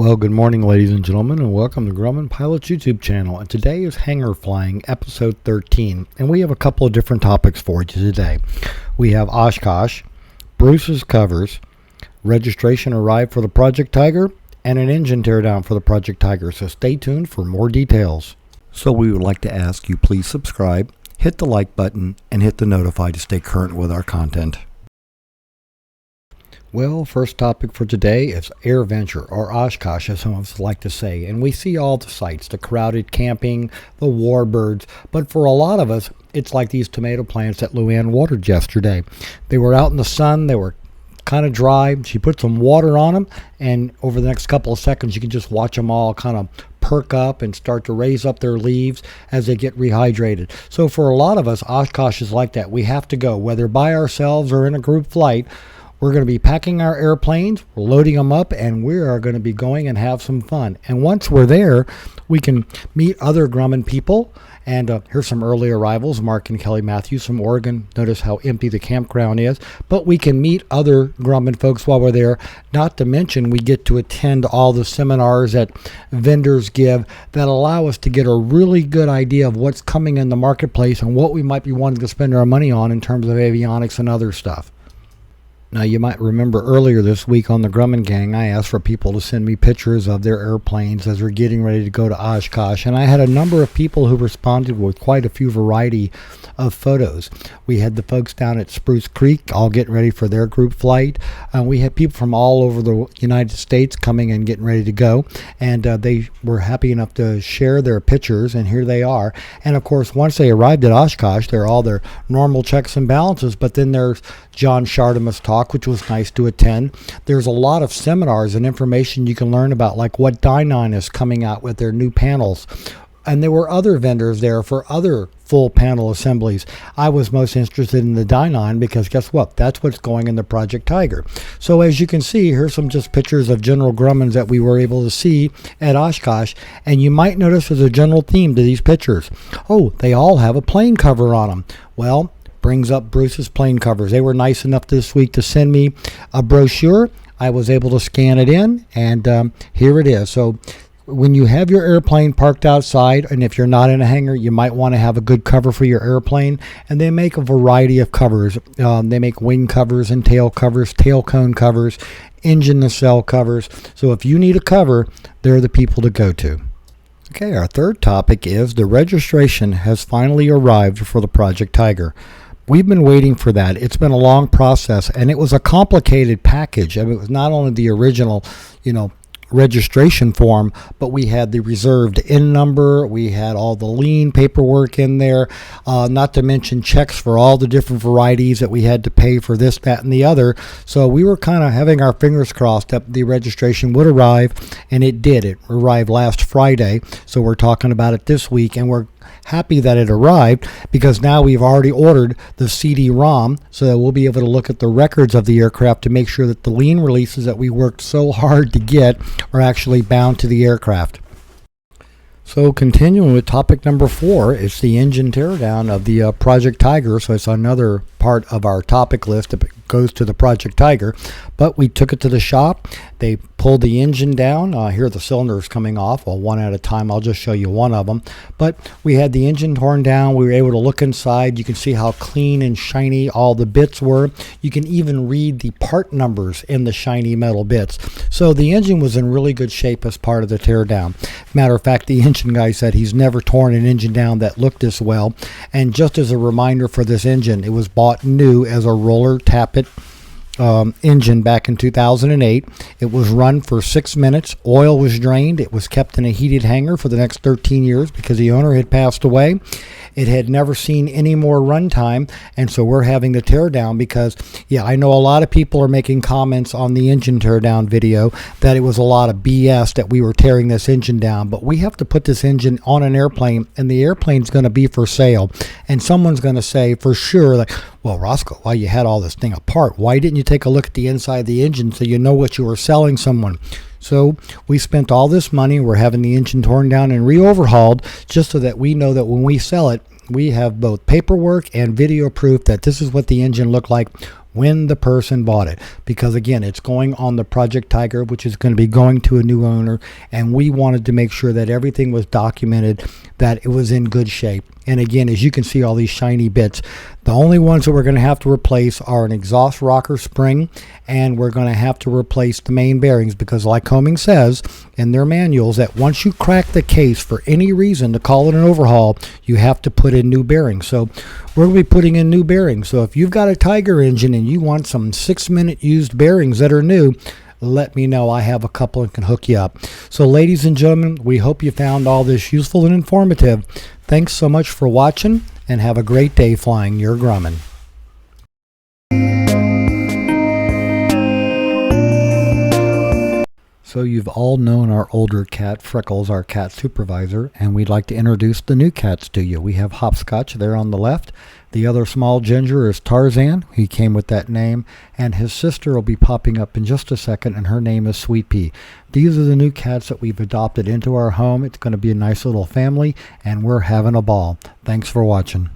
Well, good morning, ladies and gentlemen, and welcome to Grumman Pilot's YouTube channel. And today is Hangar Flying, episode 13. And we have a couple of different topics for you today. We have Oshkosh, Bruce's covers, registration arrived for the Project Tiger, and an engine teardown for the Project Tiger. So stay tuned for more details. So we would like to ask you please subscribe, hit the like button, and hit the notify to stay current with our content. Well, first topic for today is Airventure, or Oshkosh as some of us like to say. And we see all the sights, the crowded camping, the warbirds. But for a lot of us, it's like these tomato plants that Luann watered yesterday. They were out in the sun, they were kind of dry. She put some water on them, and over the next couple of seconds, you can just watch them all kind of perk up and start to raise up their leaves as they get rehydrated. So for a lot of us, Oshkosh is like that. We have to go, whether by ourselves or in a group flight. We're going to be packing our airplanes, we're loading them up, and we are going to be going and have some fun. And once we're there, we can meet other Grumman people. And here's some early arrivals, Mark and Kelly Matthews from Oregon. Notice how empty the campground is. But we can meet other Grumman folks while we're there. Not to mention we get to attend all the seminars that vendors give that allow us to get a really good idea of what's coming in the marketplace and what we might be wanting to spend our money on in terms of avionics and other stuff. Now, you might remember earlier this week on the Grumman Gang, I asked for people to send me pictures of their airplanes as we're getting ready to go to Oshkosh. And I had a number of people who responded with quite a few variety of photos. We had the folks down at Spruce Creek all getting ready for their group flight. We had people from all over the United States coming and getting ready to go. And they were happy enough to share their pictures, and here they are. And, of course, once they arrived at Oshkosh, they're all their normal checks and balances. But then there's John Chardima's talk, which was nice to attend. There's a lot of seminars and information you can learn about, like what Dynon is coming out with their new panels. And there were other vendors there for other full panel assemblies. I was most interested in the Dynon because guess what? That's what's going in the Project Tiger. So as you can see, here's some just pictures of General Grummans that we were able to see at Oshkosh. And you might notice there's a general theme to these pictures. Oh, they all have a plane cover on them. Well, brings up Bruce's plane covers. They were nice enough this week to send me a brochure. I was able to scan it in, and here it is. So when you have your airplane parked outside, and if you're not in a hangar, you might want to have a good cover for your airplane. And they make a variety of covers. They make wing covers and tail covers, tail cone covers, engine nacelle covers. So if you need a cover, they're the people to go to. Okay, our third topic is the registration has finally arrived for the Project Tiger. We've been waiting for that. It's been a long process, and it was a complicated package. I mean, it was not only the original, registration form, but we had the reserved IN number, we had all the lien paperwork in there, not to mention checks for all the different varieties that we had to pay for this, that, and the other. So we were kind of having our fingers crossed that the registration would arrive, and it did. It arrived last Friday, so we're talking about it this week, and we're happy that it arrived because now we've already ordered the CD-ROM so that we'll be able to look at the records of the aircraft to make sure that the lien releases that we worked so hard to get are actually bound to the aircraft. So continuing with topic number 4, it's the engine teardown of the Project Tiger. So it's another part of our topic list that goes to the Project Tiger. But we took it to the shop. They pulled the engine down. Here are the cylinders coming off. Well, one at a time. I'll just show you one of them. But we had the engine torn down. We were able to look inside. You can see how clean and shiny all the bits were. You can even read the part numbers in the shiny metal bits. So the engine was in really good shape as part of the teardown. Matter of fact, the engine guy said he's never torn an engine down that looked this well. And just as a reminder for this engine, it was bought new as a roller tappet engine back in 2008. It was run for 6 minutes. Oil was drained. It was kept in a heated hangar for the next 13 years because the owner had passed away. It had never seen any more runtime, and so we're having the teardown because, yeah, I know a lot of people are making comments on the engine teardown video that it was a lot of BS that we were tearing this engine down, but we have to put this engine on an airplane, and the airplane's going to be for sale, and someone's going to say for sure, like, well, Roscoe, why you had all this thing apart? Why didn't you take a look at the inside of the engine so you know what you were selling someone? So we spent all this money. We're having the engine torn down and re-overhauled just so that we know that when we sell it, we have both paperwork and video proof that this is what the engine looked like when the person bought it, because again, it's going on the Project Tiger, which is going to be going to a new owner, and we wanted to make sure that everything was documented, that it was in good shape. And again, as you can see, all these shiny bits, the only ones that we're going to have to replace are an exhaust rocker spring, and we're going to have to replace the main bearings, because like Homing says in their manuals, that once you crack the case for any reason to call it an overhaul, you have to put in new bearings. So we're going to be putting in new bearings. So if you've got a Tiger engine and you want some 6-minute used bearings that are new, let me know. I have a couple and can hook you up. So ladies and gentlemen, we hope you found all this useful and informative. Thanks so much for watching, and have a great day flying your Grumman. So you've all known our older cat, Freckles, our cat supervisor, and we'd like to introduce the new cats to you. We have Hopscotch there on the left. The other small ginger is Tarzan. He came with that name, and his sister will be popping up in just a second, and her name is Sweet Pea. These are the new cats that we've adopted into our home. It's going to be a nice little family, and we're having a ball. Thanks for watching.